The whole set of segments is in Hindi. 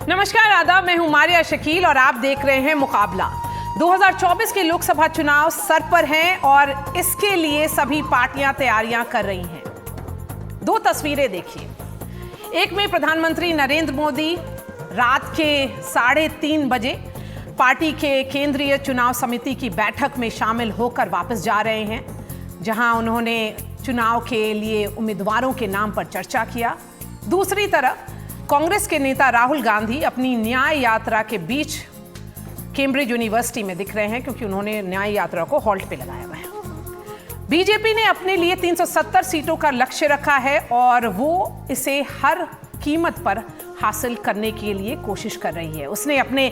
नमस्कार, आदाब। मैं हूं मारिया शकील और आप देख रहे हैं मुकाबला। 2024 के लोकसभा चुनाव सर पर हैं और इसके लिए सभी पार्टियां तैयारियां कर रही हैं। दो तस्वीरें देखिए। एक में प्रधानमंत्री नरेंद्र मोदी रात के 3:30 बजे पार्टी के केंद्रीय चुनाव समिति की बैठक में शामिल होकर वापस जा रहे हैं, जहां उन्होंने चुनाव के लिए उम्मीदवारों के नाम पर चर्चा किया। दूसरी तरफ कांग्रेस के नेता राहुल गांधी अपनी न्याय यात्रा के बीच कैम्ब्रिज यूनिवर्सिटी में दिख रहे हैं, क्योंकि उन्होंने न्याय यात्रा को हॉल्ट पे लगाया हुआ है। बीजेपी ने अपने लिए 370 सीटों का लक्ष्य रखा है और वो इसे हर कीमत पर हासिल करने के लिए कोशिश कर रही है। उसने अपने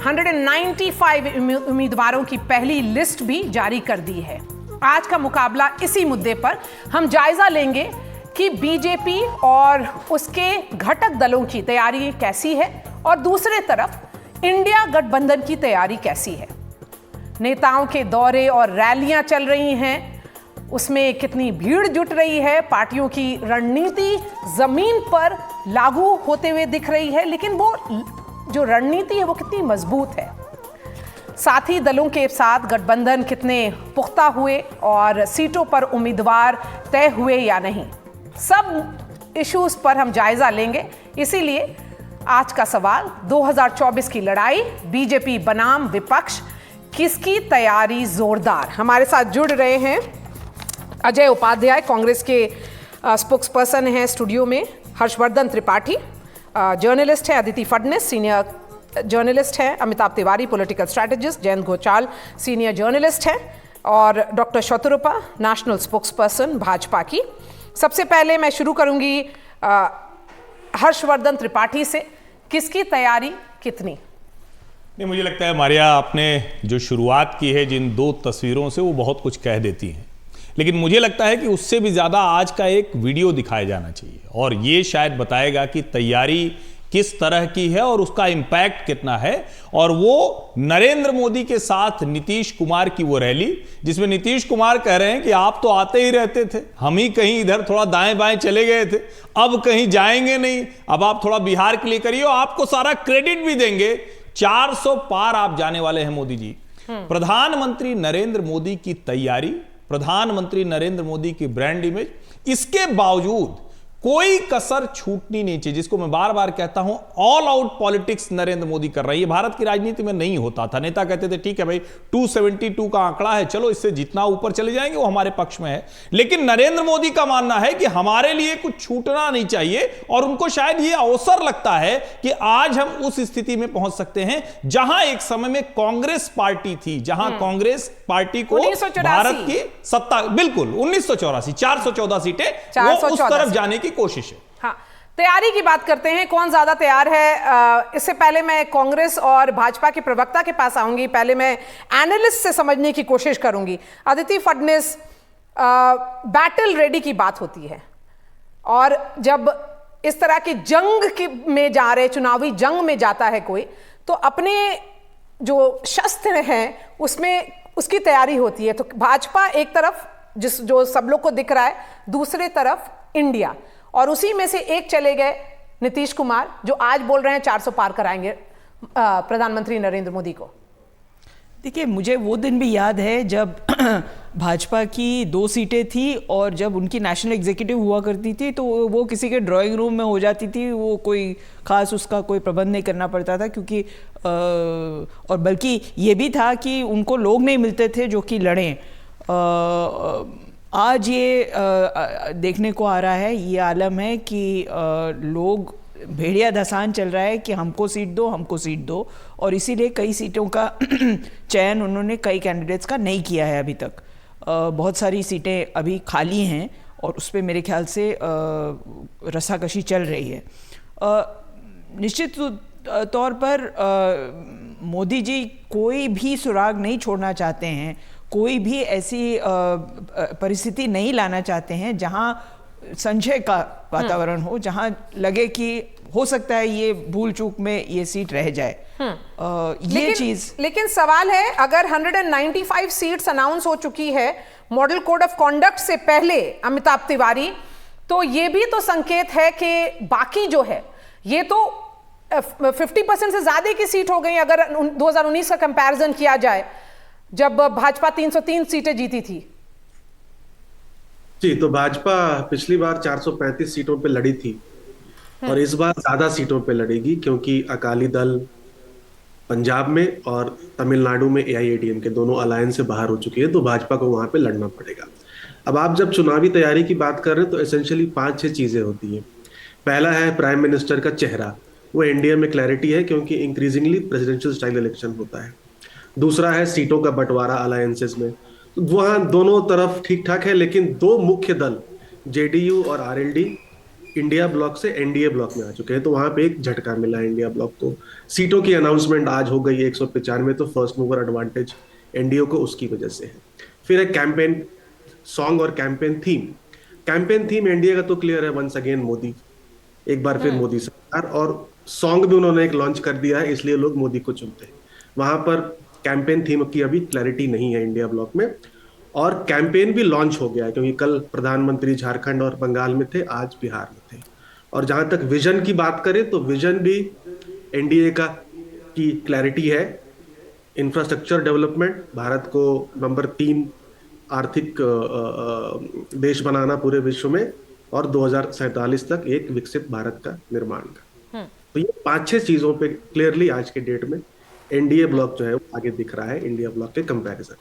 195 उम्मीदवारों की पहली लिस्ट भी जारी कर दी है। आज का मुकाबला इसी मुद्दे पर हम जायजा लेंगे कि बीजेपी और उसके घटक दलों की तैयारी कैसी है और दूसरे तरफ इंडिया गठबंधन की तैयारी कैसी है। नेताओं के दौरे और रैलियां चल रही हैं, उसमें कितनी भीड़ जुट रही है। पार्टियों की रणनीति जमीन पर लागू होते हुए दिख रही है, लेकिन वो जो रणनीति है वो कितनी मजबूत है। साथी दलों के साथ गठबंधन कितने पुख्ता हुए और सीटों पर उम्मीदवार तय हुए या नहीं, सब इश्यूज पर हम जायजा लेंगे। इसीलिए आज का सवाल 2024 की लड़ाई, बीजेपी बनाम विपक्ष, किसकी तैयारी जोरदार। हमारे साथ जुड़ रहे हैं अजय उपाध्याय, कांग्रेस के स्पोक्सपर्सन हैं स्टूडियो में, हर्षवर्धन त्रिपाठी जर्नलिस्ट हैं, अदिति फडणवीस सीनियर जर्नलिस्ट हैं, Amitabh Tiwari political strategist, Jayant Ghoshal senior journalist हैं और doctor Shatrupa national spokesperson Bhajpa की। सबसे पहले मैं शुरू करूंगी हर्षवर्धन त्रिपाठी से। किसकी तैयारी कितनी? नहीं, मुझे लगता है मारिया, आपने जो शुरुआत की है जिन दो तस्वीरों से, वो बहुत कुछ कह देती हैं, लेकिन मुझे लगता है कि उससे भी ज़्यादा आज का एक वीडियो दिखाया जाना चाहिए और ये शायद बताएगा कि तैयारी किस तरह की है और उसका इंपैक्ट कितना है। और वो नरेंद्र मोदी के साथ नीतीश कुमार की वो रैली, जिसमें नीतीश कुमार कह रहे हैं कि आप तो आते ही रहते थे, हम ही कहीं इधर थोड़ा दाएं बाएं चले गए थे, अब कहीं जाएंगे नहीं, अब आप थोड़ा बिहार के लिए करिए, आपको सारा क्रेडिट भी देंगे। 400 पार आप जाने वाले हैं मोदी जी। प्रधानमंत्री नरेंद्र मोदी की तैयारी, प्रधानमंत्री नरेंद्र मोदी की ब्रांड इमेज, इसके बावजूद कोई कसर छूटनी नहीं चाहिए, जिसको मैं बार बार कहता हूं, all out politics Narendra Modi कर रही है। भारत की राजनीति में नहीं होता था। नेता कहते थे ठीक है भाई 272 का आंकड़ा है, चलो इससे जितना ऊपर चले जाएंगे वो हमारे पक्ष में है, लेकिन नरेंद्र मोदी का मानना है कि हमारे लिए कुछ छूटना नहीं चाहिए और उनको शायद ये अवसर लगता है कि आज हम उस स्थिति में पहुंच सकते हैं जहां एक समय में कांग्रेस पार्टी थी, जहां कांग्रेस पार्टी को भारत की सत्ता, बिल्कुल 1984 414 सीटें, वो उस तरफ जाने की कोशिश है। हाँ, तैयारी की बात करते हैं, कौन ज्यादा तैयार है। इससे पहले मैं कांग्रेस और भाजपा के प्रवक्ता के पास आऊंगी। पहले मैं एनालिस्ट से समझने की कोशिश करूंगी। अदिति फडणवीस, बैटल रेडी की बात होती है और जब इस तरह की में जा रहे, चुनावी जंग में जाता है कोई, तो अपने जो शस्त्र हैं उसमें उसकी तैयारी होती है। तो भाजपा एक तरफ जो सब लोग को दिख रहा है, दूसरे तरफ इंडिया, और उसी में से एक चले गए नीतीश कुमार, जो आज बोल रहे हैं 400 पार कराएंगे प्रधानमंत्री नरेंद्र मोदी को। देखिए, मुझे वो दिन भी याद है जब भाजपा की 2 सीटें थी और जब उनकी नेशनल एग्जीक्यूटिव हुआ करती थी तो वो किसी के ड्राइंग रूम में हो जाती थी, वो कोई खास उसका कोई प्रबंध नहीं करना पड़ता था, क्योंकि और बल्कि ये भी था कि उनको लोग नहीं मिलते थे जो कि लड़ें। आज ये देखने को आ रहा है, ये आलम है कि लोग भेड़िया धसान चल रहा है कि हमको सीट दो, हमको सीट दो, और इसीलिए कई सीटों का चयन उन्होंने कई कैंडिडेट्स का नहीं किया है अभी तक। बहुत सारी सीटें अभी खाली हैं और उस पर मेरे ख्याल से रस्साकशी चल रही है। निश्चित तौर पर मोदी जी कोई भी सुराग नहीं छोड़ना चाहते हैं, कोई भी ऐसी परिस्थिति नहीं लाना चाहते हैं जहां संशय का वातावरण हो, जहां लगे कि हो सकता है ये भूल चूक में ये सीट रह जाए। ये चीज, लेकिन सवाल है, अगर 195 सीट्स अनाउंस हो चुकी है मॉडल कोड ऑफ कॉन्डक्ट से पहले अमिताभ तिवारी, तो ये भी तो संकेत है कि बाकी जो है ये तो 50% से ज्यादा की सीट हो गई अगर 2019 का कंपैरिजन किया जाए, जब भाजपा 303 सीटें जीती थी। जी, तो भाजपा पिछली बार 435 सीटों पे लड़ी थी और इस बार ज्यादा सीटों पे लड़ेगी, क्योंकि अकाली दल पंजाब में और तमिलनाडु में AIADMK दोनों अलायंस से बाहर हो चुकी है, तो भाजपा को वहां पे लड़ना पड़ेगा। अब आप जब चुनावी तैयारी की बात कर रहे हैं तो एसेंशियली 5-6 चीजें होती हैं। पहला है प्राइम मिनिस्टर का चेहरा, वो एनडीए में क्लैरिटी है क्योंकि इंक्रीजिंगली प्रेसिडेंशियल स्टाइल इलेक्शन होता है। दूसरा है सीटों का बंटवारा अलायंसेस में, तो वहां दोनों तरफ ठीक ठाक है, लेकिन दो मुख्य दल जेडीयू और आरएलडी इंडिया ब्लॉक से एनडीए ब्लॉक में आ चुके हैं, तो वहां पे एक झटका मिला इंडिया ब्लॉक को। सीटों की अनाउंसमेंट आज हो गई 195, तो फर्स्ट मूवर एडवांटेज एनडीए को उसकी वजह से है। फिर है कैंपेन सॉन्ग और campaign theme. Campaign theme NDA का तो क्लियर है, वंस अगेन मोदी, एक बार फिर मोदी सरकार, और सॉन्ग भी उन्होंने एक लॉन्च कर दिया है, इसलिए लोग मोदी को चुनते हैं। वहां पर कैंपेन थीम की अभी क्लैरिटी नहीं है इंडिया ब्लॉक में, और कैंपेन भी लॉन्च हो गया है क्योंकि कल प्रधानमंत्री झारखंड और बंगाल में थे, आज बिहार में थे। और जहां तक विजन की बात करें तो विजन भी एनडीए का की क्लैरिटी है। इंफ्रास्ट्रक्चर डेवलपमेंट, भारत को नंबर 3 आर्थिक देश बनाना पूरे विश्व में, और 2047 तक एक विकसित भारत का निर्माण का। तो ये 5-6 चीजों पे क्लियरली आज के डेट में एनडीए ब्लॉक जो है वो आगे दिख रहा है इंडिया ब्लॉक के कंपैरिजन।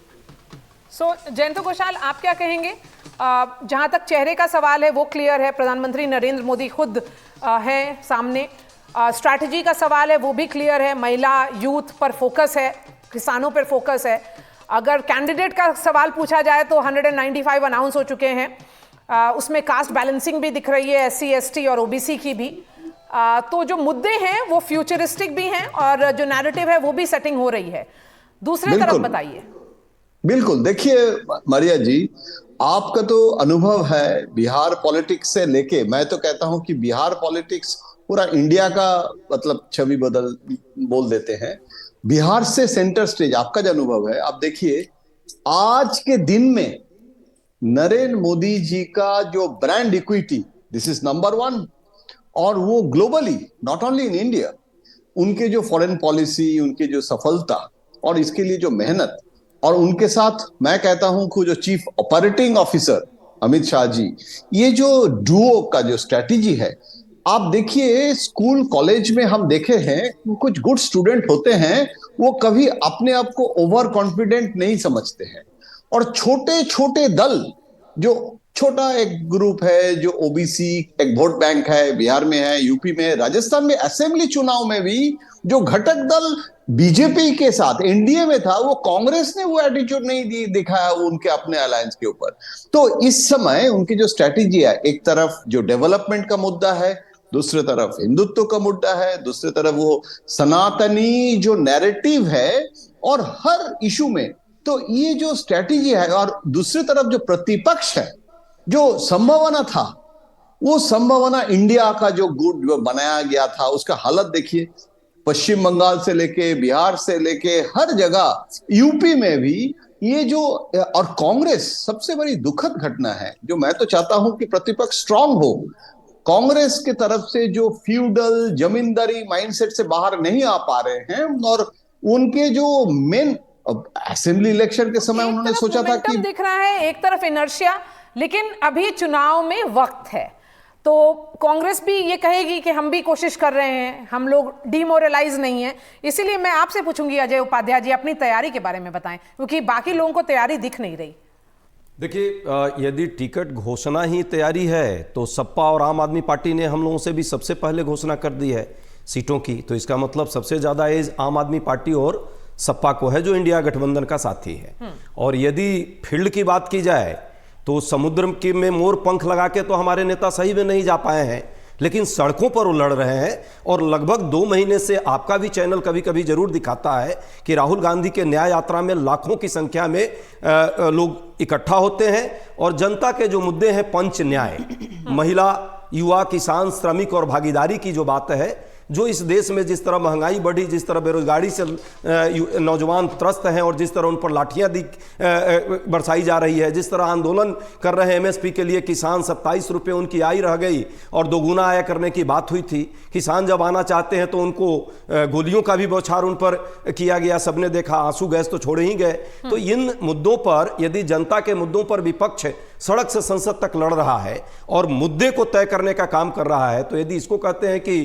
सो जयंत घोषाल, आप क्या कहेंगे? जहां तक चेहरे का सवाल है वो क्लियर है, प्रधानमंत्री नरेंद्र मोदी खुद है सामने। स्ट्रैटेजी का सवाल है वो भी क्लियर है, महिला यूथ पर फोकस है, किसानों पर फोकस है। अगर कैंडिडेट का सवाल पूछा जाए तो 195 अनाउंस हो चुके हैं, उसमें कास्ट बैलेंसिंग भी दिख रही है, SC ST और OBC की भी। तो जो मुद्दे हैं वो फ्यूचरिस्टिक भी हैं और जो नैरेटिव है वो भी सेटिंग हो रही है। दूसरे तरफ बताइए। बिल्कुल, देखिए मारिया जी, आपका तो अनुभव है बिहार पॉलिटिक्स से लेके, मैं तो कहता हूं कि बिहार पॉलिटिक्स पूरा इंडिया का मतलब छवि बोल देते हैं। बिहार से सेंटर स्टेज आपका जो अनुभव है, आप देखिए आज के दिन में नरेंद्र मोदी जी का जो brand equity, this is number 1, और वो globally, not only in India, उनके जो फॉरेन पॉलिसी, उनके जो सफलता और इसके लिए जो मेहनत, और उनके साथ मैं कहता हूं कि जो chief operating officer Amit Shah ji, ये जो डुओ का जो स्ट्रेटेजी है, आप देखिए स्कूल कॉलेज में हम देखे हैं कुछ गुड स्टूडेंट होते हैं, वो कभी अपने आप को ओवर कॉन्फिडेंट नहीं समझते हैं, और छोटे छोटे दल, जो छोटा एक ग्रुप है जो ओबीसी एक वोट बैंक है, बिहार में है, यूपी में है, राजस्थान में असेंबली चुनाव में भी जो घटक दल बीजेपी के साथ एनडीए में था, वो कांग्रेस ने वो एटीट्यूड नहीं दिखाया उनके अपने अलायंस के ऊपर। तो इस समय उनकी जो स्ट्रेटेजी है, एक तरफ जो डेवलपमेंट का मुद्दा है, दूसरी तरफ हिंदुत्व का मुद्दा है, दूसरी तरफ वो सनातनी जो नैरेटिव है, और हर इशू में तो ये जो स्ट्रेटेजी है, और दूसरी तरफ जो प्रतिपक्ष है, जो संभावना था, वो संभावना इंडिया का जो गुड जो बनाया गया था उसका हालत देखिए, पश्चिम बंगाल से लेके बिहार से लेके हर जगह, यूपी में भी ये जो, और कांग्रेस सबसे बड़ी दुखद घटना है, जो मैं तो चाहता हूं कि प्रतिपक्ष स्ट्रांग हो, कांग्रेस की तरफ से जो फ्यूडल जमींदारी माइंडसेट से बाहर नहीं आ पा रहे हैं, और उनके जो मेन असेंबली इलेक्शन के समय उन्होंने सोचा था कि दिख रहा है, एक तरफ इनर्शिया, लेकिन अभी चुनाव में वक्त है, तो कांग्रेस भी ये कहेगी कि हम भी कोशिश कर रहे हैं, हम लोग डिमोरलाइज नहीं है। इसीलिए मैं आपसे पूछूंगी अजय उपाध्याय जी, अपनी तैयारी के बारे में बताएं, क्योंकि बाकी लोगों को तैयारी दिख नहीं रही। देखिए, यदि टिकट घोषणा ही तैयारी है तो सपा और आम आदमी पार्टी ने हम लोगों से भी सबसे पहले घोषणा कर दी है सीटों की, तो इसका मतलब सबसे ज्यादा एज आम आदमी पार्टी और सपा को है, जो इंडिया गठबंधन का साथी है। और यदि फील्ड की बात की जाए तो समुद्र की में मोर पंख लगा के तो हमारे नेता सही में नहीं जा पाए हैं, लेकिन सड़कों पर वो लड़ रहे हैं। और लगभग 2 महीने से आपका भी चैनल कभी कभी जरूर दिखाता है कि राहुल गांधी के न्याय यात्रा में लाखों की संख्या में लोग इकट्ठा होते हैं, और जनता के जो मुद्दे हैं, पंच न्याय, महिला, युवा, किसान, श्रमिक और भागीदारी की जो बात है, जो इस देश में जिस तरह महंगाई बढ़ी, जिस तरह बेरोजगारी से नौजवान त्रस्त हैं और जिस तरह उन पर लाठियां बरसाई जा रही है, जिस तरह आंदोलन कर रहे हैं एमएसपी के लिए किसान, 27 रुपये उनकी आय रह गई और दोगुना आय करने की बात हुई थी। किसान जब आना चाहते हैं तो उनको गोलियों का भी बौछार उन पर किया गया, सबने देखा, आंसू गैस तो छोड़े ही गए। तो इन मुद्दों पर यदि जनता के मुद्दों पर विपक्ष सड़क से संसद तक लड़ रहा है और मुद्दे को तय करने का काम कर रहा है, तो यदि इसको कहते हैं कि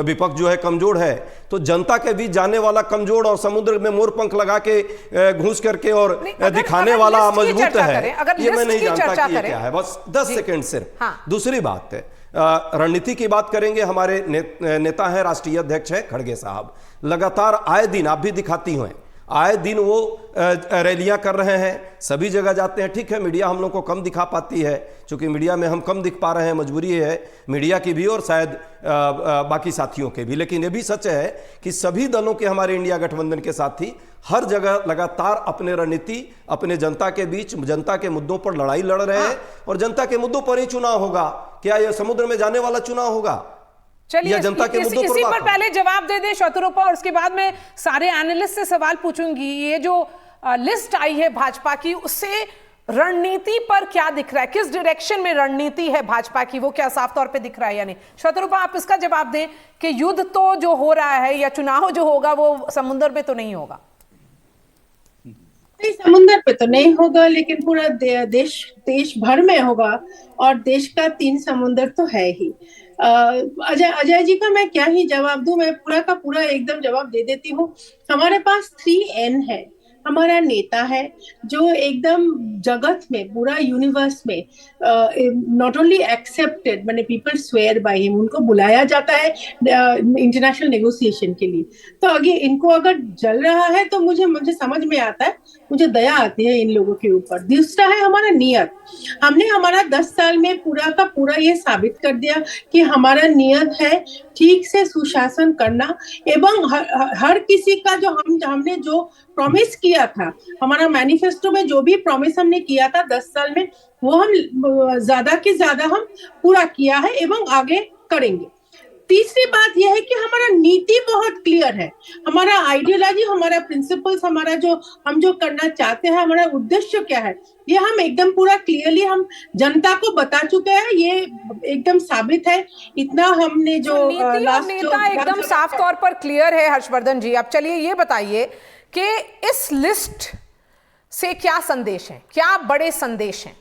विपक्ष जो है कमजोर है, तो जनता के बीच जाने वाला कमजोर और समुद्र में मोर पंख लगा के घुस करके और दिखाने वाला मजबूत है, ये मैं नहीं जानता कि ये क्या है। बस 10 सेकंड सिर्फ। दूसरी बात है, रणनीति की बात करेंगे। हमारे नेता हैं, राष्ट्रीय अध्यक्ष हैं खड़गे साहब, लगातार आए दिन आप भी दिखाती हैं, आए दिन वो रैलियां कर रहे हैं, सभी जगह जाते हैं। ठीक है, मीडिया हम लोग को कम दिखा पाती है, क्योंकि मीडिया में हम कम दिख पा रहे हैं, मजबूरी है मीडिया की भी और शायद बाकी साथियों के भी। लेकिन ये भी सच है कि सभी दलों के, हमारे इंडिया गठबंधन के साथी हर जगह लगातार अपने रणनीति, अपने जनता के बीच, जनता के मुद्दों पर लड़ाई लड़ रहे हैं और जनता के मुद्दों पर ही चुनाव होगा। क्या यह समुद्र में जाने वाला चुनाव होगा? चलिए जनता के मुद्दों इसी पर पहले जवाब दे दे शत्रुपा, और उसके बाद मैं सारे एनालिस्ट से सवाल पूछूंगी। ये जो लिस्ट आई है भाजपा की, उससे रणनीति पर क्या दिख रहा है, किस डायरेक्शन में रणनीति है भाजपा की, वो क्या साफ तौर पे दिख रहा है या नहीं? शत्रुपा, आप इसका जवाब दें कि युद्ध तो जो हो रहा है या चुनाव जो होगा वो समुद्र में तो नहीं होगा। नहीं, समुद्र पे तो नहीं होगा, लेकिन पूरा देश भर में होगा, और देश का 3 समुद्र तो है ही। अजय जी का मैं क्या ही जवाब दूं, मैं पूरा का पूरा एकदम जवाब दे देती हूँ। हमारे पास 3N है। हमारा नेता है जो एकदम जगत में, पूरा यूनिवर्स में नॉट ओनली एक्सेप्टेड, माने पीपल स्वेयर बाय हिम, उनको बुलाया जाता है इंटरनेशनल नेगोशिएशन के लिए। तो आगे इनको अगर जल रहा है तो मुझे समझ में आता है, मुझे दया आती है इन लोगों के ऊपर। दूसरा है हमारा नियत। हमने हमारा 10 साल में पूरा का पूरा ये साबित कर दिया कि हमारा नियत है ठीक से सुशासन करना, एवं हर किसी का जो हमने जो प्रॉमिस किया था, हमारा मैनिफेस्टो में जो भी प्रॉमिस हमने किया था 10 साल में, वो हम ज्यादा के ज्यादा हम पूरा किया है एवं आगे करेंगे। तीसरी बात यह है कि हमारा नीति बहुत क्लियर है, हमारा आइडियोलॉजी, हमारा प्रिंसिपल्स, हमारा हम जो करना चाहते हैं, हमारा उद्देश्य क्या है, ये हम एकदम पूरा क्लियरली हम जनता को बता चुके हैं। ये एकदम साबित है, इतना हमने जो नीति और नेता एकदम साफ तौर पर क्लियर है। हर्षवर्धन जी, अब चलिए ये बताइए कि इस लिस्ट से क्या संदेश है, क्या बड़े संदेश हैं?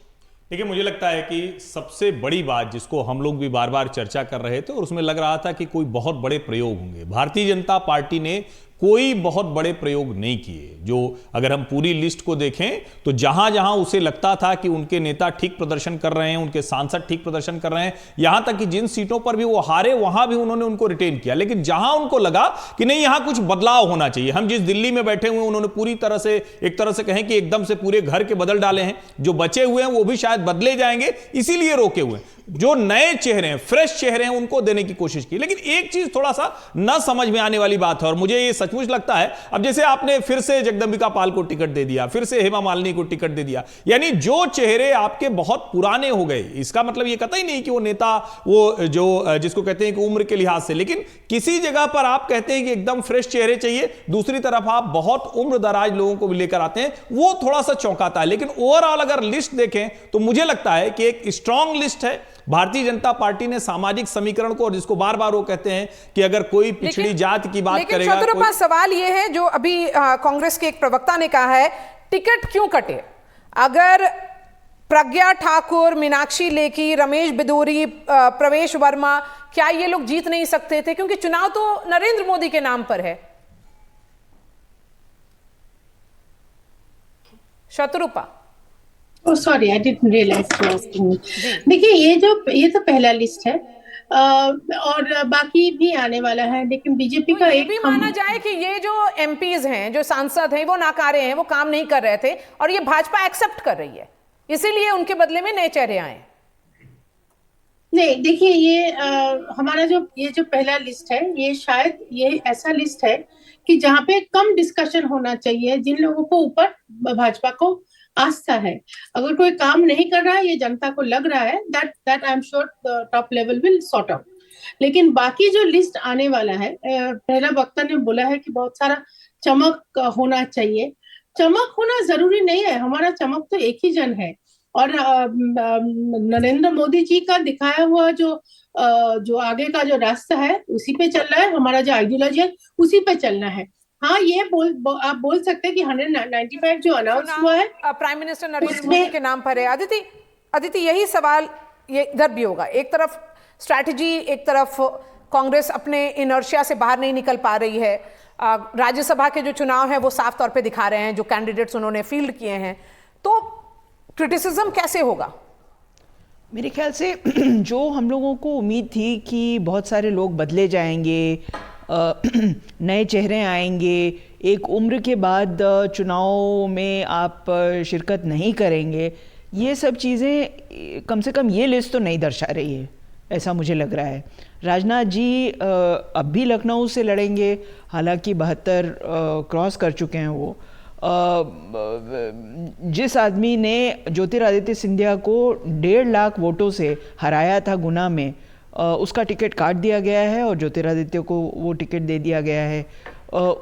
देखिए, मुझे लगता है कि सबसे बड़ी बात जिसको हम लोग भी बार बार चर्चा कर रहे थे और उसमें लग रहा था कि कोई बहुत बड़े प्रयोग होंगे, भारतीय जनता पार्टी ने कोई बहुत बड़े प्रयोग नहीं किए। जो अगर हम पूरी लिस्ट को देखें तो जहां जहां उसे लगता था कि उनके नेता ठीक प्रदर्शन कर रहे हैं, उनके सांसद ठीक प्रदर्शन कर रहे हैं, यहां तक कि जिन सीटों पर भी वो हारे वहां भी उन्होंने उनको रिटेन किया। लेकिन जहां उनको लगा कि नहीं, यहां कुछ बदलाव होना चाहिए, हम जिस दिल्ली में बैठे हुए उन्होंने पूरी तरह से, एक तरह से कहें कि एकदम से पूरे घर के बदल डाले हैं, जो बचे हुए हैं वो भी शायद बदले जाएंगे, इसीलिए रोके हुए हैं। जो नए चेहरे हैं, फ्रेश चेहरे हैं, उनको देने की कोशिश की। लेकिन एक चीज थोड़ा सा न समझ में आने वाली बात है, और मुझे ये सचमुच लगता है, अब जैसे आपने फिर से जगदंबिका पाल को टिकट दे दिया, फिर से हेमा मालिनी को टिकट दे दिया, यानी जो चेहरे आपके बहुत पुराने हो गए, इसका मतलब ये कतई नहीं कि वो नेता, वो जो जिसको कहते हैं कि उम्र के लिहाज से, लेकिन किसी जगह पर आप कहते हैं कि एकदम फ्रेश चेहरे चाहिए, दूसरी तरफ आप बहुत उम्र दराज लोगों को भी लेकर आते हैं, वो थोड़ा सा चौंकाता है। लेकिन ओवरऑल अगर लिस्ट देखें तो मुझे लगता है कि एक स्ट्रांग लिस्ट है। भारतीय जनता पार्टी ने सामाजिक समीकरण को, और जिसको बार बार वो कहते हैं कि अगर कोई पिछड़ी जाति की बात करेगा, शत्रुपा, सवाल ये है जो अभी कांग्रेस के एक प्रवक्ता ने कहा है, टिकट क्यों कटे? अगर प्रज्ञा ठाकुर, मीनाक्षी लेखी, रमेश बिदूरी, प्रवेश वर्मा, क्या ये लोग जीत नहीं सकते थे? क्योंकि चुनाव तो नरेंद्र मोदी के नाम पर है। Shatrupa, sorry, I didn't realise. देखिए, ये तो पहला लिस्ट है, और बाकी भी आने वाला है, लेकिन बीजेपी का ये भी माना जाए कि ये जो एमपीज हैं, जो सांसद हैं, वो नाकारे हैं, वो काम नहीं कर रहे थे, और ये भाजपा एक्सेप्ट कर रही है, इसीलिए उनके बदले में नए चेहरे आए। नहीं, देखिए, ये हमारा जो पहला लिस्ट है, ये शायद ये ऐसा लिस्ट है कि जहाँ पे कम डिस्कशन होना चाहिए, जिन लोगों को ऊपर भाजपा को आस्था है। अगर कोई काम नहीं कर रहा है, ये जनता को लग रहा है, that I am sure the top level will sort out. लेकिन बाकी जो लिस्ट आने वाला है, पहला वक्ता ने बोला है कि बहुत सारा चमक होना चाहिए। चमक होना जरूरी नहीं है, हमारा चमक तो एक ही जन है। और नरेंद्र मोदी जी का दिखाया हुआ जो आगे का जो रास्ता है उसी पे चल रहा है, हमारा जो आइडियोलॉजी है उसी पे चलना है। हाँ, ये आप बोल सकते हैं कि 195 जो अनाउंस हुआ है प्राइम मिनिस्टर नरेंद्र मोदी के नाम पर है। अदिति यही सवाल ये इधर भी होगा। एक तरफ स्ट्रैटेजी, एक तरफ कांग्रेस अपने इनर्शिया से बाहर नहीं निकल पा रही है। राज्यसभा के जो चुनाव है वो साफ तौर पे दिखा रहे हैं, जो कैंडिडेट्स उन्होंने फील्ड किए हैं, तो क्रिटिसिज्म कैसे होगा? मेरे ख्याल से जो हम लोगों को उम्मीद थी कि बहुत सारे लोग बदले जाएंगे, नए चेहरे आएंगे, एक उम्र के बाद चुनाव में आप शिरकत नहीं करेंगे, ये सब चीज़ें कम से कम ये लिस्ट तो नहीं दर्शा रही है, ऐसा मुझे लग रहा है। राजनाथ जी अब भी लखनऊ से लड़ेंगे, हालांकि 72 क्रॉस कर चुके हैं वो। जिस आदमी ने ज्योतिरादित्य सिंधिया को 1.5 लाख वोटों से हराया था गुना में, उसका टिकट काट दिया गया है और ज्योतिरादित्य को वो टिकट दे दिया गया है।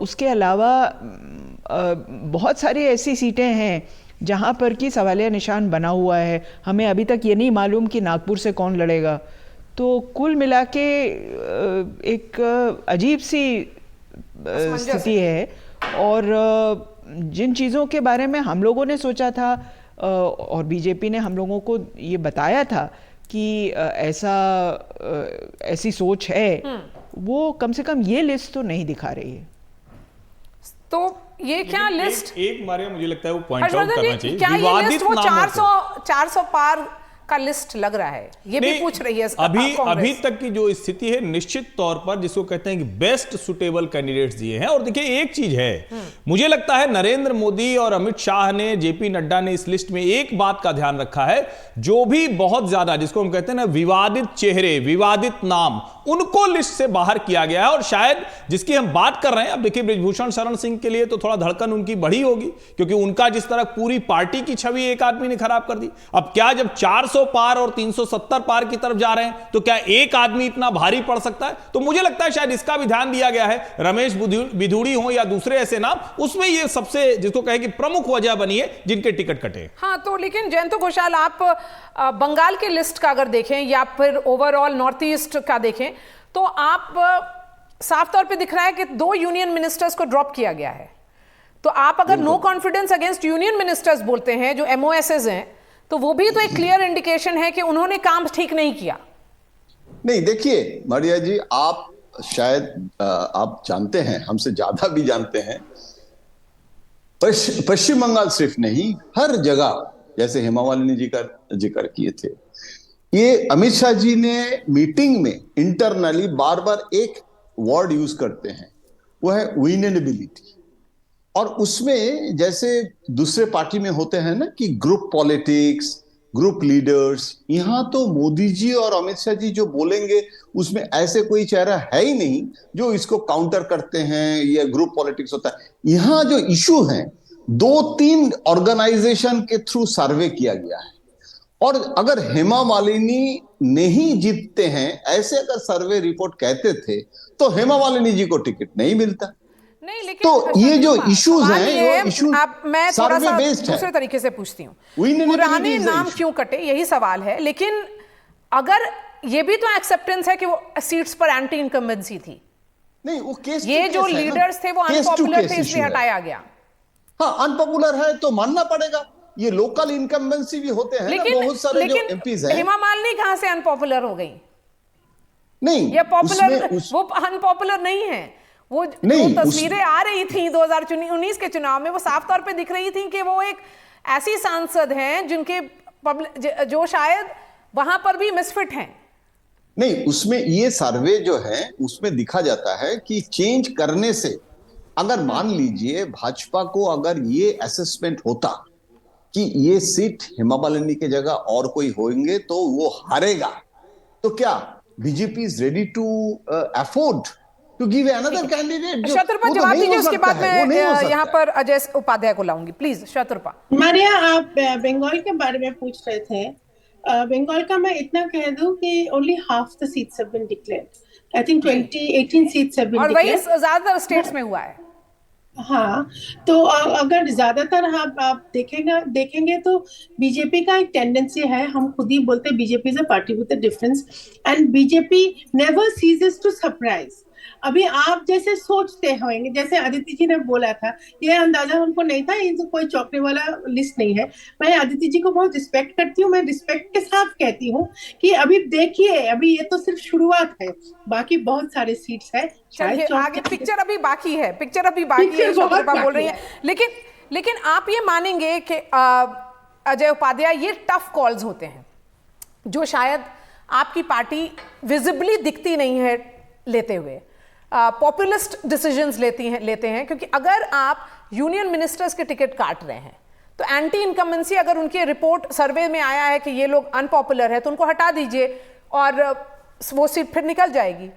उसके अलावा बहुत सारी ऐसी सीटें हैं जहाँ पर कि सवालिया निशान बना हुआ है। हमें अभी तक ये नहीं मालूम कि नागपुर से कौन लड़ेगा। तो कुल मिला के एक अजीब सी स्थिति है। और जिन चीज़ों के बारे में हम लोगों ने सोचा था और बीजेपी ने हम लोगों को ये बताया था कि ऐसी सोच है, वो कम से कम ये लिस्ट तो नहीं दिखा रही है। तो ये क्या लिस्ट एक मारे मुझे लगता है वो पॉइंट आउट करना चाहिए। क्या ये लिस्ट वो 400 पार का लिस्ट लग रहा है? ये भी पूछ रही है अभी तक की जो स्थिति है, निश्चित तौर पर जिसको कहते हैं कि बेस्ट सुटेबल कैंडिडेट्स दिए हैं। और देखिए एक चीज है, मुझे लगता है नरेंद्र मोदी और अमित शाह ने, जेपी नड्डा ने इस लिस्ट में एक बात का ध्यान रखा है, जो भी बहुत ज्यादा जिसको हम कहते हैं ना विवादित चेहरे, विवादित नाम, उनको लिस्ट से बाहर किया गया है। और शायद जिसकी हम बात कर रहे हैं, अब देखिए ब्रिजभूषण शरण सिंह के लिए तो थोड़ा धड़कन उनकी बढ़ी होगी, क्योंकि उनका जिस तरह पूरी पार्टी की छवि एक आदमी ने खराब कर दी। अब क्या जब 400 पार और 370 पार की तरफ जा रहे हैं तो क्या एक आदमी इतना भारी पड़ सकता है? तो मुझे लगता है शायद इसका भी ध्यान दिया गया है। रमेश बिधूड़ी हो या दूसरे ऐसे नाम, उसमें ये सबसे जिसको कहे कि प्रमुख वजह बनी है जिनके टिकट कटे। हाँ, तो लेकिन जयंत घोषाल, आप बंगाल के लिस्ट का अगर देखें या फिर ओवरऑल नॉर्थ ईस्ट का देखें, तो आप साफ तौर पे दिख रहा है कि 2 यूनियन मिनिस्टर्स को ड्रॉप किया गया है। तो आप अगर no confidence against union ministers बोलते हैं, जो MOSs हैं, तो वो भी तो एक क्लियर इंडिकेशन है कि उन्होंने काम ठीक नहीं किया। नहीं, देखिए मारिया जी, आप शायद आप जानते हैं, हमसे ज्यादा भी जानते हैं, पश्चिम बंगाल सिर्फ नहीं, हर जगह, जैसे हेमा मालिनी जी का जिक्र किए थे, ये अमित शाह जी ने मीटिंग में इंटरनली बार बार एक वर्ड यूज करते हैं, वो है विनेबिलिटी। और उसमें जैसे दूसरे पार्टी में होते हैं ना कि ग्रुप पॉलिटिक्स, ग्रुप लीडर्स, यहां तो मोदी जी और अमित शाह जी जो बोलेंगे उसमें ऐसे कोई चेहरा है ही नहीं जो इसको काउंटर करते हैं, या ग्रुप पॉलिटिक्स होता है। यहां जो इशू है, 2-3 ऑर्गेनाइजेशन के थ्रू सर्वे किया गया है, और अगर हेमा मालिनी नहीं जीतते हैं, ऐसे अगर सर्वे रिपोर्ट कहते थे, तो हेमा मालिनी जी को टिकट नहीं मिलता। नहीं, लेकिन तो ये जो इश्यूज हैं, वो इश्यूज मैं थोड़ा सा दूसरे तरीके से पूछती हूँ, पुराने नाम क्यों कटे, यही सवाल है। लेकिन अगर ये भी तो एक्सेप्टेंस है कि वो सीट्स पर एंटी इनकम्बेंसी थी। नहीं, वो केस ये जो लीडर्स थे वो अनपॉपुलर थे, इसलिए हटाया गया। हाँ, अनपॉपुलर है तो मानना पड़ेगा। ये लोकल इनकम्बेंसी भी होते हैं ना, बहुत सारे जो एमपीज हैं। हेमा मालिनी कहां से अनपॉपुलर हो गई? नहीं, ये पॉपुलर, वो अनपॉपुलर नहीं है। वो जो तस्वीरें आ रही थी 2019 के चुनाव में, वो साफ तौर पे दिख रही थी कि वो एक ऐसी सांसद हैं जिनके जो शायद वहां पर भी मिसफिट हैं। नहीं, उसमें ये सर्वे जो है उसमें दिखा जाता है कि चेंज करने से, अगर मान लीजिए भाजपा को अगर ये असेसमेंट होता कि ये सीट हेमा मालिनी की जगह और कोई होंगे तो वो हारेगा, तो क्या BJP is ready to afford to give another candidate? Shatrupa जवाब दीजिए, उसके बाद मैं यहाँ पर अजय उपाध्याय को लाऊंगी। प्लीज शत्रुपा। मारिया, आप बंगाल के बारे में पूछ रहे थे, बंगाल का मैं इतना कह दूं कि only half the seats have been declared. I think 18 seats have been और वही डिक्लेयर्ड। ज्यादातर स्टेट्स में हुआ है। हाँ, तो अगर ज्यादातर आप देखेंगे तो बीजेपी का एक टेंडेंसी है, हम खुद ही बोलते हैं BJP is a party with a difference, and BJP never ceases to surprise. अभी आप जैसे सोचते होंगे, जैसे अदिति जी ने बोला था, ये अंदाजा हमको नहीं था, ये तो कोई चौंकने वाला लिस्ट नहीं है। मैं अदिति जी को बहुत रिस्पेक्ट करती हूँ, मैं रिस्पेक्ट के साथ कहती हूँ कि अभी देखिए, अभी ये तो सिर्फ शुरुआत है, बाकी बहुत सारे सीट्स है। चलिए आगे, पिक्चर अभी बाकी है, पिक्चर अभी बाकी है, शत्रुपा बोल रही है। लेकिन आप ये मानेंगे कि अजय उपाध्याय, ये टफ कॉल्स होते हैं जो शायद आपकी पार्टी विजिबली दिखती नहीं है लेते हुए, पॉपुलिस्ट डिसीजंस लेते हैं, क्योंकि अगर आप यूनियन मिनिस्टर्स के टिकट काट रहे हैं तो एंटी इनकम्बेंसी, अगर उनकी रिपोर्ट सर्वे में आया है कि ये लोग अनपॉपुलर है तो उनको हटा दीजिए और वो सीट फिर निकल जाएगी।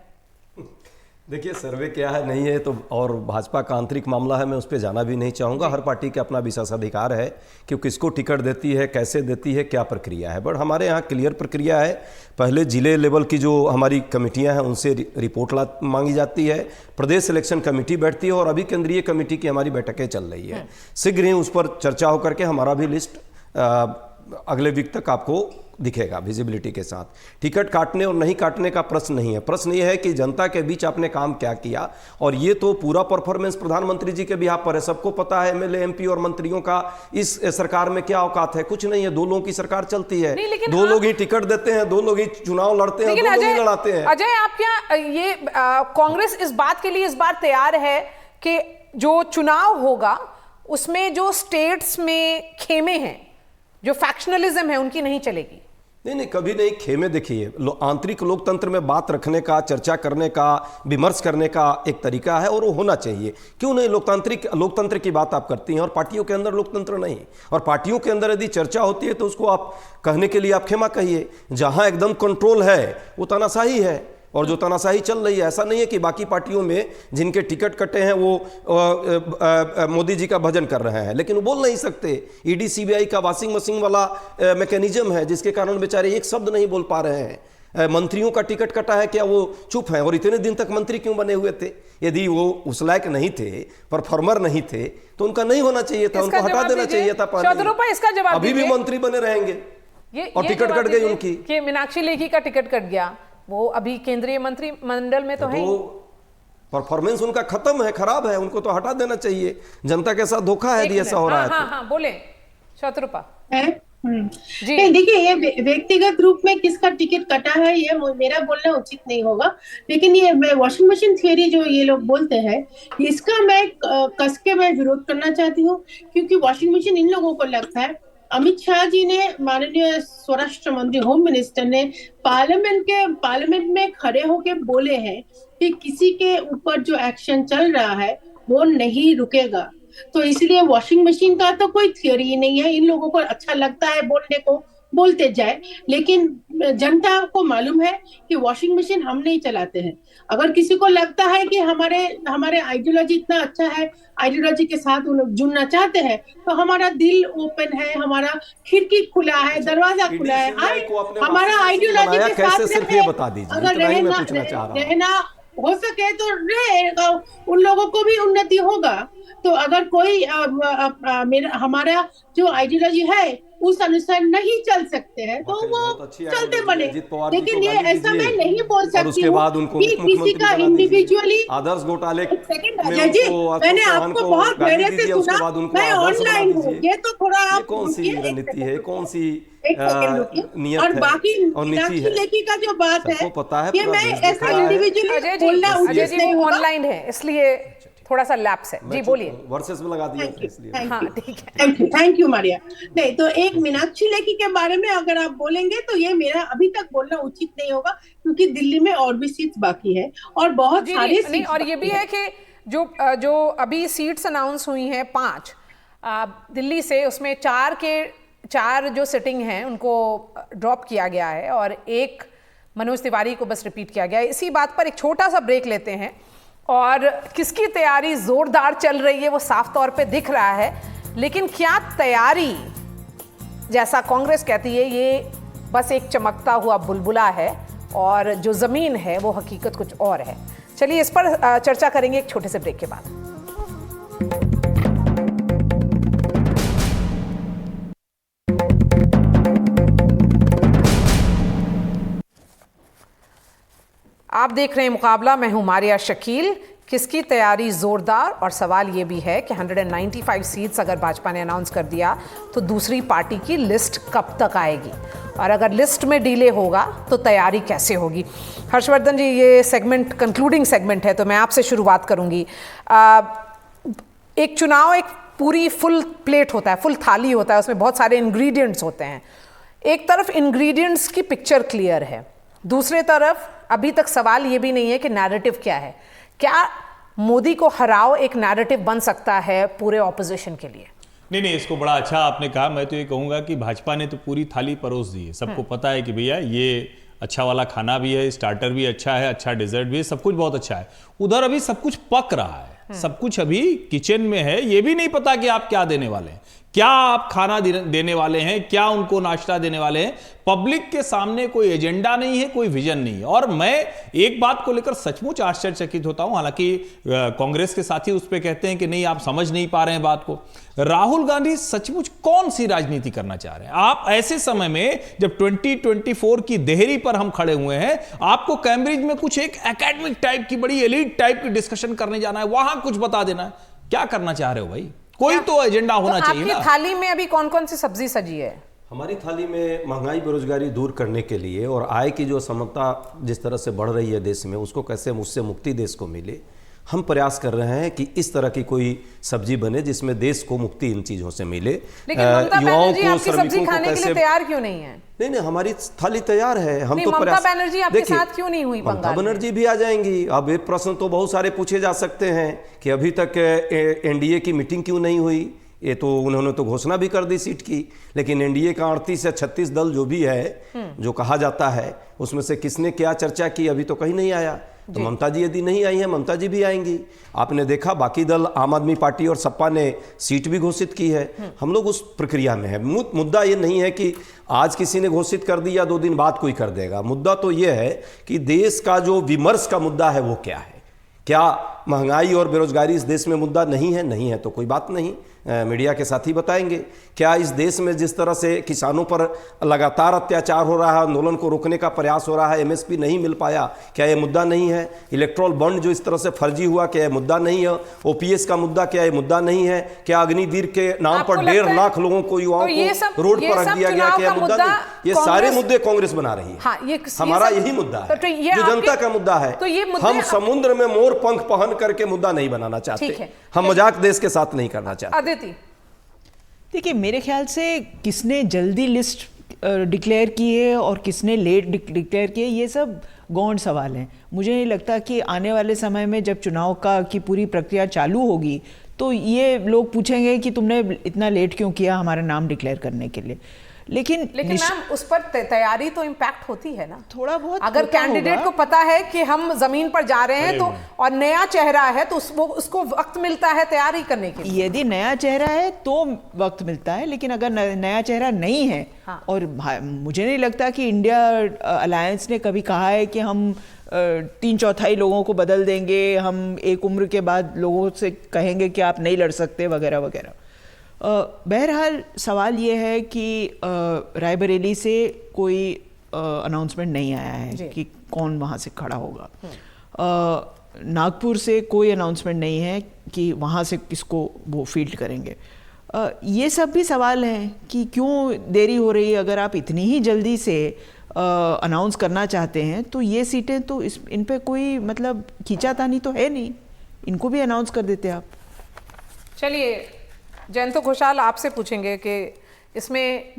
देखिए, सर्वे क्या है नहीं है तो, और भाजपा का आंतरिक मामला है, मैं उस पर जाना भी नहीं चाहूँगा। हर पार्टी का अपना विशेषाधिकार है कि किसको टिकट देती है, कैसे देती है, क्या प्रक्रिया है। बट हमारे यहाँ क्लियर प्रक्रिया है। पहले जिले लेवल की जो हमारी कमेटियाँ हैं उनसे रिपोर्ट मांगी जाती है, प्रदेश इलेक्शन कमेटी बैठती है और अभी केंद्रीय कमेटी की हमारी बैठकें चल रही है। शीघ्र ही उस पर चर्चा होकर के हमारा भी लिस्ट अगले वीक तक आपको दिखेगा विजिबिलिटी के साथ। टिकट काटने और नहीं काटने का प्रश्न नहीं है, प्रश्न ये है कि जनता के बीच आपने काम क्या किया, और ये तो पूरा परफॉर्मेंस प्रधानमंत्री जी के भी आप पर है। सबको पता है एमएलए एमपी और मंत्रियों का इस सरकार में क्या औकात है, कुछ नहीं है। दो लोगों की सरकार चलती है, दो लोग ही टिकट देते हैं, दो लोग ही चुनाव लड़ते हैं, दो लोग ही लड़ाते हैं। अजय, आप क्या ये कांग्रेस इस बात के लिए इस बार तैयार है कि जो चुनाव होगा उसमें जो स्टेट्स में खेमे हैं, जो फैक्शनलिज्म है, उनकी नहीं चलेगी? नहीं, कभी नहीं खेमे। देखिए, आंतरिक लोकतंत्र में बात रखने का, चर्चा करने का, विमर्श करने का एक तरीका है और वो होना चाहिए। क्यों नहीं? लोकतंत्र की बात आप करती हैं और पार्टियों के अंदर लोकतंत्र नहीं, और पार्टियों के अंदर यदि चर्चा होती है तो उसको आप कहने के लिए आप खेमा कहिए। जहां एकदम कंट्रोल है वो तानाशाही है, और जो तानाशाही चल रही है, ऐसा नहीं है कि बाकी पार्टियों में जिनके टिकट कटे हैं वो मोदी जी का भजन कर रहे हैं, लेकिन वो बोल नहीं सकते। ईडी सीबीआई का वॉशिंग मशीन वाला मैकेनिज्म है जिसके कारण बेचारे एक शब्द नहीं बोल पा रहे हैं। मंत्रियों का टिकट कटा है, क्या वो चुप है? और इतने दिन तक मंत्री क्यों बने हुए थे? यदि वो उस लायक नहीं थे, परफॉर्मर नहीं थे, तो उनका नहीं होना चाहिए था, उनको हटा देना चाहिए था। अभी भी मंत्री बने रहेंगे और टिकट कट गई उनकी। मीनाक्षी लेखी का टिकट कट गया, वो अभी केंद्रीय मंत्रिमंडल में तो है। परफॉर्मेंस उनका खत्म है, खराब है, उनको तो हटा देना चाहिए। जनता के साथ धोखा है यदि ऐसा हो रहा है। हाँ, बोले शत्रुपा। जी, देखिए, ये व्यक्तिगत रूप में किसका टिकट कटा है ये मेरा बोलना उचित नहीं होगा, लेकिन ये वॉशिंग मशीन थियरी जो ये लोग बोलते हैं, इसका मैं कस के मैं विरोध करना चाहती हूँ, क्योंकि वॉशिंग मशीन इन लोगों को लगता है। अमित शाह जी ने, माननीय स्वराष्ट्र मंत्री, होम मिनिस्टर ने पार्लियामेंट में खड़े होकर बोले हैं कि किसी के ऊपर जो एक्शन चल रहा है वो नहीं रुकेगा। तो इसलिए वॉशिंग मशीन का तो कोई थियोरी ही नहीं है। इन लोगों को अच्छा लगता है बोलने को, बोलते जाए, लेकिन जनता को मालूम है कि वॉशिंग मशीन हम नहीं चलाते हैं। अगर किसी को लगता है कि हमारे आइडियोलॉजी इतना अच्छा है, आइडियोलॉजी के साथ वो लोग जुड़ना चाहते हैं, तो हमारा दिल ओपन है, हमारा खिड़की खुला है, दरवाजा खुला है। हमारा आइडियोलॉजी के साथ अगर रहना हो सके तो रहेगा, उन लोगों को भी उन्नति होगा। तो अगर कोई हमारा जो आइडियोलॉजी है उस अनुसार नहीं चल सकते हैं तो वो चलते बने, लेकिन ये ऐसा मैं नहीं बोल सकती हूँ कि किसी का इंडिविजुअली आदर्श घोटाले मैंने आपको बहुत धैर्य से सुना, मैं ऑनलाइन हूँ, ये तो थोड़ा आप कौन सी रणनीति है, कौन सी नियत और बाकी मीनाक्षी लेखी का जो बात है, ये मैं ऐसा इंडिविजुअली बोलना उचित नहीं होगा। ऑनलाइन है इसलिए थोड़ा सा लैप्स है। जी बोलिए। वर्सेस में लगा दिया इसलिए। हाँ, ठीक है। Thank you Maria. नहीं तो एक मीनाक्षी लेखी के बारे में अगर आप बोलेंगे तो ये मेरा अभी तक बोलना उचित नहीं होगा, क्योंकि दिल्ली में और भी सीट्स बाकी है और बहुत सारी सीट्स। और ये भी है कि जो अभी सीट्स अनाउंस हुई हैं 5 दिल्ली से, उसमें 4 जो सिटिंग हैं उनको ड्रॉप किया गया है और 1 मनोज तिवारी को बस रिपीट किया गया है। इसी बात पर एक छोटा सा ब्रेक लेते हैं और किसकी तैयारी जोरदार चल रही है वो साफ तौर पे दिख रहा है, लेकिन क्या तैयारी, जैसा कांग्रेस कहती है, ये बस एक चमकता हुआ बुलबुला है और जो ज़मीन है वो हकीकत कुछ और है। चलिए इस पर चर्चा करेंगे एक छोटे से ब्रेक के बाद। आप देख रहे हैं मुकाबला, मैं हूं मारिया शकील। किसकी तैयारी जोरदार, और सवाल ये भी है कि 195 सीट्स अगर भाजपा ने अनाउंस कर दिया तो दूसरी पार्टी की लिस्ट कब तक आएगी, और अगर लिस्ट में डिले होगा तो तैयारी कैसे होगी। हर्षवर्धन जी, ये सेगमेंट कंक्लूडिंग सेगमेंट है तो मैं आपसे शुरुआत करूंगी। एक चुनाव एक पूरी फुल प्लेट होता है, फुल थाली होता है, उसमें बहुत सारे इंग्रेडिएंट्स होते हैं। एक तरफ इंग्रेडिएंट्स की पिक्चर क्लियर है, दूसरे तरफ अभी तक सवाल ये भी नहीं है कि नैरेटिव क्या है। क्या मोदी को हराओ एक नैरेटिव बन सकता है पूरे ऑपोजिशन के लिए? नहीं, इसको बड़ा अच्छा आपने कहा। मैं तो ये कहूँगा कि भाजपा ने तो पूरी थाली परोस दी है। सबको पता है कि भैया ये अच्छा वाला खाना भी है, स्टार्टर भी अच्छा है, अच्छा डिजर्ट भी है, सब कुछ बहुत अच्छा है। उधर अभी सब कुछ पक रहा है, सब कुछ अभी किचन में है। ये भी नहीं पता कि आप क्या देने वाले हैं, क्या आप खाना देने वाले हैं, क्या उनको नाश्ता देने वाले हैं। पब्लिक के सामने कोई एजेंडा नहीं है, कोई विजन नहीं है। और मैं एक बात को लेकर सचमुच आश्चर्यचकित होता हूं, हालांकि कांग्रेस के साथी उस पर कहते हैं कि नहीं आप समझ नहीं पा रहे हैं बात को। राहुल गांधी सचमुच कौन सी राजनीति करना चाह रहे हैं आप ऐसे समय में जब 2024 की देहरी पर हम खड़े हुए हैं? आपको कैम्ब्रिज में कुछ एक एकेडमिक टाइप की बड़ी एलीट टाइप की डिस्कशन करने जाना है, वहां कुछ बता देना है। क्या करना चाह रहे हो भाई? कोई तो एजेंडा होना चाहिए ना। आपकी थाली में अभी कौन कौन सी सब्जी सजी है? हमारी थाली में महंगाई बेरोजगारी दूर करने के लिए और आय की जो समता जिस तरह से बढ़ रही है देश में, उसको कैसे उससे मुक्ति देश को मिले, हम प्रयास कर रहे हैं कि इस तरह की कोई सब्जी बने जिसमें देश को मुक्ति इन चीजों से मिले। लेकिन ममता बनर्जी आपकी सब्जी खाने के लिए तैयार क्यों नहीं है? नहीं, हमारी थाली तैयार है। हम तो ममता बनर्जी आपके साथ क्यों नहीं हुई? ममता बनर्जी भी आ जाएंगी। अब एक प्रश्न तो बहुत सारे पूछे जा सकते हैं कि अभी तक एनडीए की मीटिंग क्यों नहीं हुई। ये तो उन्होंने तो घोषणा भी कर दी सीट की, लेकिन एनडीए का 38 या 36 दल जो भी है, जो कहा जाता है, उसमें से किसने क्या चर्चा की अभी तो कहीं नहीं आया। तो ममता जी यदि नहीं आई है, ममता जी भी आएंगी। आपने देखा बाकी दल, आम आदमी पार्टी और सपा ने सीट भी घोषित की है। हम लोग उस प्रक्रिया में है। मुद्दा ये नहीं है कि आज किसी ने घोषित कर दी या 2 दिन बाद कोई कर देगा। मुद्दा तो ये है कि देश का जो विमर्श का मुद्दा है वो क्या है। क्या महंगाई और बेरोजगारी इस देश में मुद्दा नहीं है? नहीं है तो कोई बात नहीं, मीडिया के साथी बताएंगे। क्या इस देश में जिस तरह से किसानों पर लगातार अत्याचार हो रहा है, आंदोलन को रोकने का प्रयास हो रहा है, एमएसपी नहीं मिल पाया, क्या यह मुद्दा नहीं है? इलेक्ट्रोल बॉन्ड जो इस तरह से फर्जी हुआ, क्या यह मुद्दा नहीं है? ओपीएस का मुद्दा, क्या यह मुद्दा नहीं है? क्या अग्निवीर के नाम पर 1.5 लाख लोगों को, युवाओं को रोड पर रख दिया गया, क्या मुद्दा नहीं? ये सारे मुद्दे कांग्रेस बना रही है। हमारा यही मुद्दा है जो जनता का मुद्दा है। हम समुद्र में मोर पंख पहन करके मुद्दा नहीं बनाना चाहते, हम मजाक देश के साथ नहीं करना चाहते। देखिए, मेरे ख्याल से किसने जल्दी लिस्ट डिक्लेयर की है और किसने लेट डिक्लेयर की है, ये सब गौण सवाल हैं। मुझे नहीं लगता कि आने वाले समय में जब चुनाव की पूरी प्रक्रिया चालू होगी तो ये लोग पूछेंगे कि तुमने इतना लेट क्यों किया हमारा नाम डिक्लेयर करने के लिए। लेकिन मैम उस पर तैयारी तो इम्पैक्ट होती है ना, थोड़ा बहुत। अगर कैंडिडेट को पता है कि हम जमीन पर जा रहे हैं तो, और नया चेहरा है तो उसको वक्त मिलता है तैयारी करने के लिए। यदि नया चेहरा है तो वक्त मिलता है, लेकिन अगर नया चेहरा नहीं है, और मुझे नहीं लगता कि इंडिया अलायंस ने कभी कहा है कि हम 3/4 लोगों को बदल देंगे, हम एक उम्र के बाद लोगों से कहेंगे कि आप नहीं लड़ सकते वगैरह वगैरह। बहरहाल सवाल ये है कि रायबरेली से कोई अनाउंसमेंट नहीं आया है कि कौन वहाँ से खड़ा होगा। नागपुर से कोई अनाउंसमेंट नहीं है कि वहाँ से किसको वो फील्ड करेंगे। ये सब भी सवाल हैं कि क्यों देरी हो रही है। अगर आप इतनी ही जल्दी से अनाउंस करना चाहते हैं तो ये सीटें तो इन पे कोई मतलब खींचातानी तो है नहीं, इनको भी अनाउंस कर देते आप। चलिए जयंतो घोषाल, आपसे पूछेंगे कि इसमें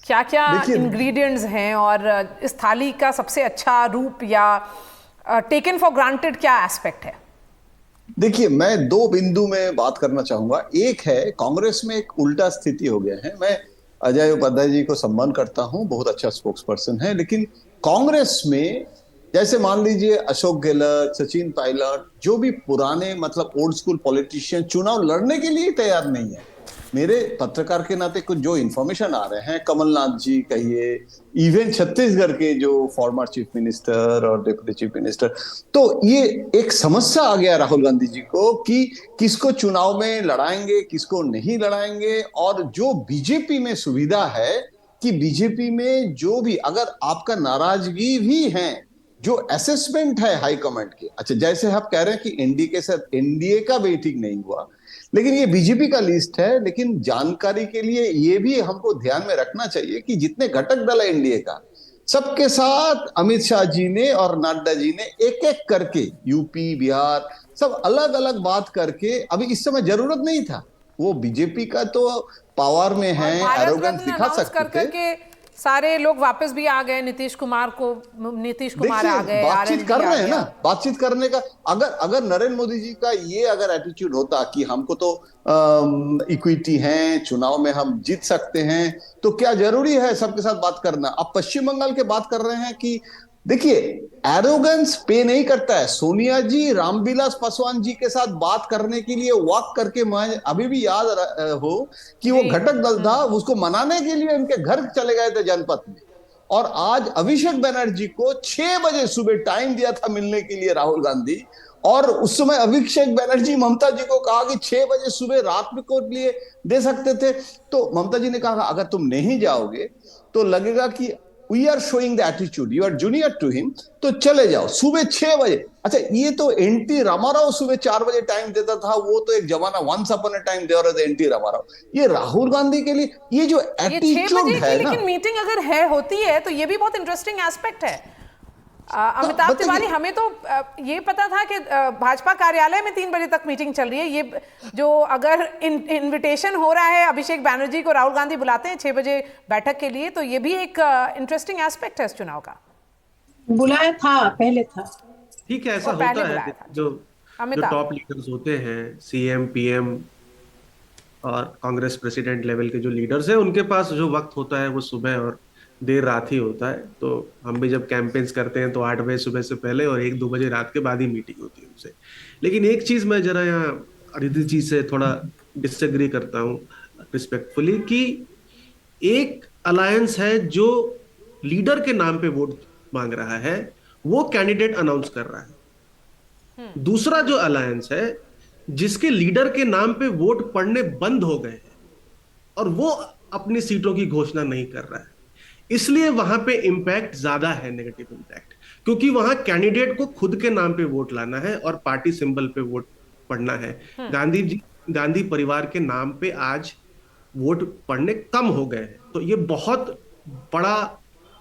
क्या क्या इंग्रेडिएंट्स हैं और इस थाली का सबसे अच्छा रूप या टेकन फॉर ग्रांटेड क्या एस्पेक्ट है? देखिए, मैं 2 बिंदु में बात करना चाहूंगा। एक है, कांग्रेस में एक उल्टा स्थिति हो गया है। मैं अजय उपाध्याय जी को सम्मान करता हूं, बहुत अच्छा स्पोक्स पर्सन है, लेकिन कांग्रेस में जैसे मान लीजिए अशोक गहलोत, सचिन पायलट, जो भी पुराने मतलब ओल्ड स्कूल पॉलिटिशियन चुनाव लड़ने के लिए तैयार नहीं है। मेरे पत्रकार के नाते कुछ जो इन्फॉर्मेशन आ रहे हैं, कमलनाथ जी कहिए, इवन छत्तीसगढ़ के जो फॉर्मर चीफ मिनिस्टर और डिप्टी चीफ मिनिस्टर, तो ये एक समस्या आ गया राहुल गांधी जी को कि किसको चुनाव में लड़ाएंगे, किसको नहीं लड़ाएंगे। और जो बीजेपी में सुविधा है कि बीजेपी में जो भी अगर आपका नाराजगी भी है, जो असेसमेंट है हाईकमांड के, अच्छा जैसे आप कह रहे हैं कि एनडीए के साथ एनडीए का वेटिंग नहीं हुआ, लेकिन ये बीजेपी का लिस्ट है। लेकिन जानकारी के लिए ये भी हमको ध्यान में रखना चाहिए कि जितने घटक दल है एनडीए का, सबके साथ अमित शाह जी ने और नड्डा जी ने एक एक करके यूपी बिहार सब अलग अलग बात करके, अभी इस समय जरूरत नहीं था। वो बीजेपी का तो पावर में है, एरोगेंस दिखा सकते थे। सारे लोग वापस भी आ गए, नीतीश कुमार आ गए, बातचीत कर रहे हैं ना, बातचीत करने का अगर नरेंद्र मोदी जी का ये अगर एटीट्यूड होता कि हमको तो इक्विटी है, चुनाव में हम जीत सकते हैं, तो क्या जरूरी है सबके साथ बात करना। अब पश्चिम बंगाल के बात कर रहे हैं कि देखिए एरोगेंस पे नहीं करता है। सोनिया जी रामविलास पासवान जी के साथ बात करने के लिए वॉक करके, मैं अभी भी याद हो कि वो घटक दल था, उसको मनाने के लिए उनके घर चले गए थे जनपद में। और आज अभिषेक बनर्जी को 6 बजे सुबह टाइम दिया था मिलने के लिए राहुल गांधी, और उस समय अभिषेक बनर्जी ममता जी को कहा कि 6 बजे सुबह रात में को लिए दे सकते थे। तो ममता जी ने कहा अगर तुम नहीं जाओगे तो लगेगा कि we are showing the attitude, you are junior to him, तो चले जाओ सुबह 6 बजे। अच्छा ये तो एनटी रामाराव सुबह 4 बजे टाइम देता था, वो तो एक जमाना वंस अपॉन अ टाइम दे रहे थे एनटी रामाराव। ये राहुल गांधी के लिए ये जो एटीट्यूड है ना, लेकिन मीटिंग अगर होती है तो ये भी बहुत इंटरेस्टिंग एस्पेक्ट है। अमिताभ तिवारी, हमें तो ये पता था कि भाजपा कार्यालय में 3 बजे तक मीटिंग चल रही है। ये जो अगर इनविटेशन हो रहा है, अभिषेक बैनर्जी को राहुल गांधी बुलाते हैं 6 बजे बैठक के लिए, तो ये भी एक इंटरेस्टिंग एस्पेक्ट है इस चुनाव का। बुलाया था, पहले था। ठीक है, ऐसा होता है। जो टॉप लीडर्स होते हैं, सीएम पीएम और कांग्रेस प्रेसिडेंट लेवल के जो लीडर्स हैं, उनके पास जो वक्त होता है वो सुबह और देर रात ही होता है। तो हम भी जब कैंपेन्स करते हैं तो 8 बजे सुबह से पहले और 1-2 बजे रात के बाद ही मीटिंग होती है उनसे। लेकिन एक चीज मैं जरा यहाँ अदिति जी से थोड़ा डिसएग्री करता हूँ रिस्पेक्टफुली, कि एक अलायंस है जो लीडर के नाम पे वोट मांग रहा है, वो कैंडिडेट अनाउंस कर रहा है। दूसरा जो अलायंस है जिसके लीडर के नाम पे वोट पड़ने बंद हो गए हैं और वो अपनी सीटों की घोषणा नहीं कर रहा है, इसलिए वहां पे इंपैक्ट ज्यादा है, नेगेटिव इंपैक्ट, क्योंकि वहां कैंडिडेट को खुद के नाम पे वोट लाना है और पार्टी सिंबल पे वोट पड़ना है। गांधी परिवार के नाम पे आज वोट पड़ने कम हो गए हैं। तो ये बहुत बड़ा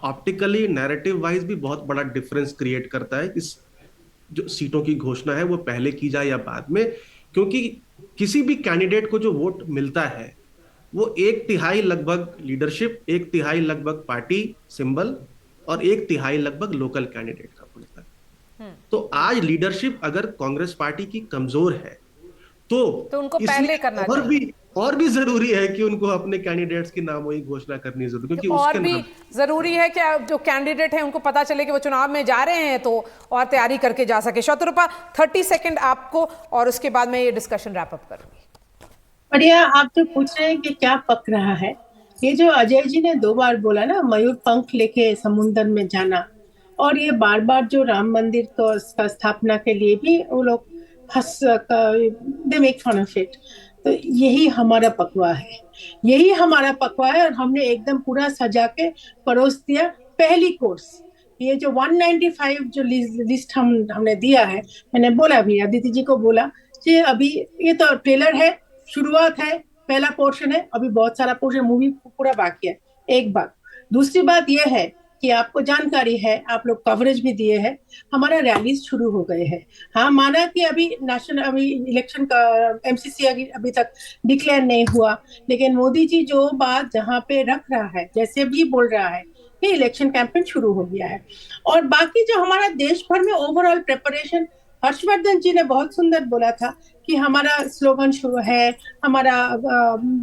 ऑप्टिकली नैरेटिव वाइज भी बहुत बड़ा डिफरेंस क्रिएट करता है। इस जो सीटों की घोषणा है वो पहले की जाए या बाद में, क्योंकि किसी भी कैंडिडेट को जो वोट मिलता है वो 1/3 लगभग लीडरशिप, 1/3 लगभग पार्टी सिंबल और 1/3 लगभग लोकल कैंडिडेट का मिलता है। तो आज लीडरशिप अगर कांग्रेस पार्टी की कमजोर है तो उनको पहले करना चाहिए। और भी जरूरी है कि उनको अपने कैंडिडेट्स की नामों की घोषणा करनी जरूरी, क्योंकि और भी जरूरी है कि जो कैंडिडेट है उनको पता चले कि वो चुनाव में जा रहे हैं, तो और तैयारी करके जा सके। शतरूपा 30 सेकंड आपको, और उसके बाद मैं ये डिस्कशन रैप अप करूंगी। बढ़िया, आप तो पूछ रहे हैं कि क्या पक रहा है। ये जो अजय जी ने 2 बार बोला ना, मयूर पंख लेके समुद्र में जाना, और ये बार बार जो राम मंदिर को स्थापना के लिए भी वो लोग they make fun of it. तो यही हमारा पकवा है, यही हमारा पकवा है, और हमने एकदम पूरा सजा के परोस दिया। पहली कोर्स ये जो 195 जो लिस्ट हमने दिया है, मैंने बोला भी, अदिति जी को बोला कि अभी ये तो ट्रेलर है, शुरुआत है, पहला पोर्शन है, अभी बहुत सारा पोर्शन मूवी पूरा बाकी है। एक बात। दूसरी बात यह है कि आपको जानकारी है, आप लोग कवरेज भी दिए हैं, हमारा रैलीज शुरू हो गए हैं। हाँ, माना कि अभी इलेक्शन का एमसीसी अभी तक डिक्लेयर नहीं हुआ, लेकिन मोदी जी जो बात जहाँ पे रख रहा है, जैसे भी बोल रहा है कि इलेक्शन कैंपेन शुरू हो गया है। और बाकी जो हमारा देश भर में ओवरऑल प्रिपरेशन, हर्षवर्धन जी ने बहुत सुंदर बोला था कि हमारा स्लोगन शुरू है, हमारा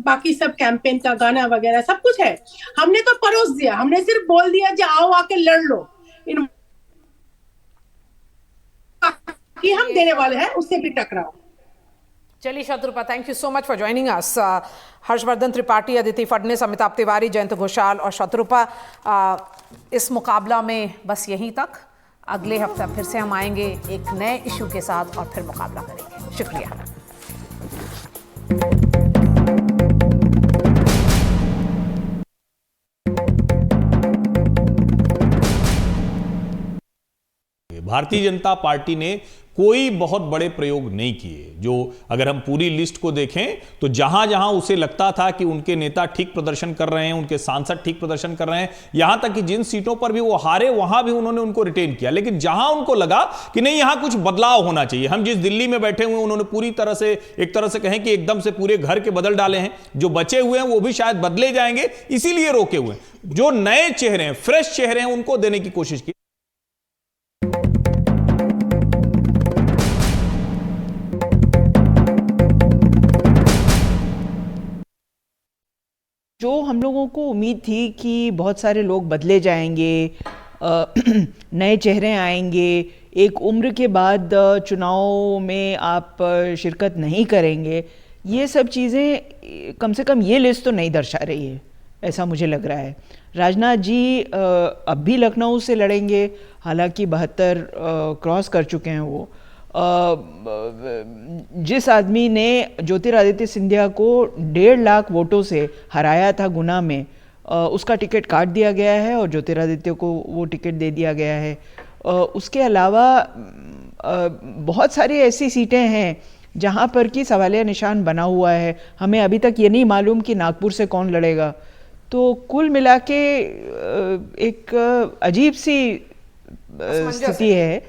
बाकी सब कैंपेन का गाना वगैरह सब कुछ है। हमने तो परोस दिया, हमने सिर्फ बोल दिया कि आओ आके लड़ लो, कि हम देने वाले हैं, उससे भी टकराओ। चलिए Shatrupa, thank you so much for joining us. Harshvardhan Tripathi, Aditi Fadnavis, Amitabh Tiwari, Jayant Ghoshal और शत्रुपा, इस मुकाबला में बस यहीं तक। अगले हफ्ते फिर से हम आएंगे एक नए इशू के साथ और फिर मुकाबला करेंगे। शुक्रिया। भारतीय जनता पार्टी ने कोई बहुत बड़े प्रयोग नहीं किए। जो अगर हम पूरी लिस्ट को देखें तो जहां जहां उसे लगता था कि उनके नेता ठीक प्रदर्शन कर रहे हैं, उनके सांसद ठीक प्रदर्शन कर रहे हैं, यहां तक कि जिन सीटों पर भी वो हारे वहां भी उन्होंने उनको रिटेन किया। लेकिन जहां उनको लगा कि नहीं यहां कुछ बदलाव होना चाहिए, हम जिस दिल्ली में बैठे हुए उन्होंने पूरी तरह से, एक तरह से कहें कि एकदम से पूरे घर के बदल डाले हैं, जो बचे हुए हैं वो भी शायद बदले जाएंगे, इसीलिए रोके हुए हैं। जो नए चेहरे हैं, फ्रेश चेहरे हैं, उनको देने की कोशिश की। जो हम लोगों को उम्मीद थी कि बहुत सारे लोग बदले जाएंगे, नए चेहरे आएंगे, एक उम्र के बाद चुनाव में आप शिरकत नहीं करेंगे, ये सब चीज़ें कम से कम ये लिस्ट तो नहीं दर्शा रही है, ऐसा मुझे लग रहा है। राजनाथ जी अब भी लखनऊ से लड़ेंगे, हालांकि 72 क्रॉस कर चुके हैं वो। जिस आदमी ने ज्योतिरादित्य सिंधिया को 1.5 लाख वोटों से हराया था गुना में, उसका टिकट काट दिया गया है और ज्योतिरादित्य को वो टिकट दे दिया गया है। उसके अलावा बहुत सारी ऐसी सीटें हैं जहां पर कि सवालिया निशान बना हुआ है। हमें अभी तक ये नहीं मालूम कि नागपुर से कौन लड़ेगा। तो कुल मिला के एक अजीब सी स्थिति है